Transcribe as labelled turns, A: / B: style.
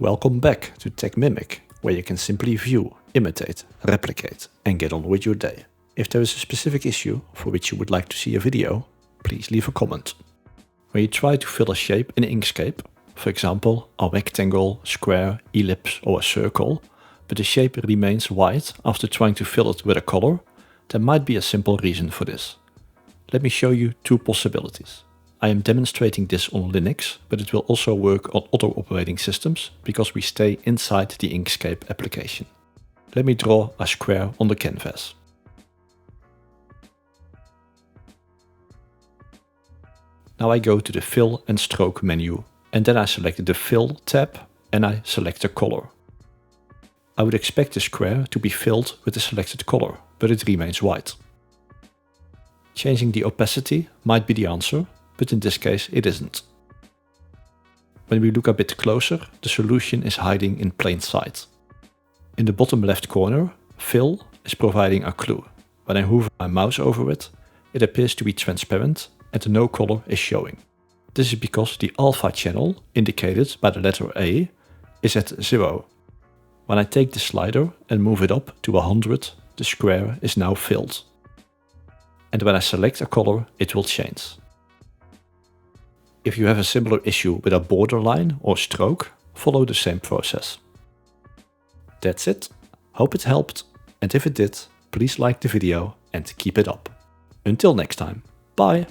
A: Welcome back to TECHMIMIC, where you can simply view, imitate, replicate, and get on with your day. If there is a specific issue for which you would like to see a video, please leave a comment. When you try to fill a shape in Inkscape, for example a rectangle, square, ellipse or a circle, but the shape remains white after trying to fill it with a color, there might be a simple reason for this. Let me show you two possibilities. I am demonstrating this on Linux, but it will also work on other operating systems because we stay inside the Inkscape application. Let me draw a square on the canvas. Now I go to the Fill and Stroke menu, and then I select the Fill tab and I select a color. I would expect the square to be filled with the selected color, but it remains white. Changing the opacity might be the answer, but in this case it isn't. When we look a bit closer, the solution is hiding in plain sight. In the bottom left corner, Fill is providing a clue. When I hover my mouse over it, it appears to be transparent and no color is showing. This is because the alpha channel, indicated by the letter A, is at 0. When I take the slider and move it up to 100, the square is now filled. And when I select a color, it will change. If you have a similar issue with a borderline or stroke, follow the same process. That's it. Hope it helped, and if it did, please like the video and keep it up. Until next time, bye!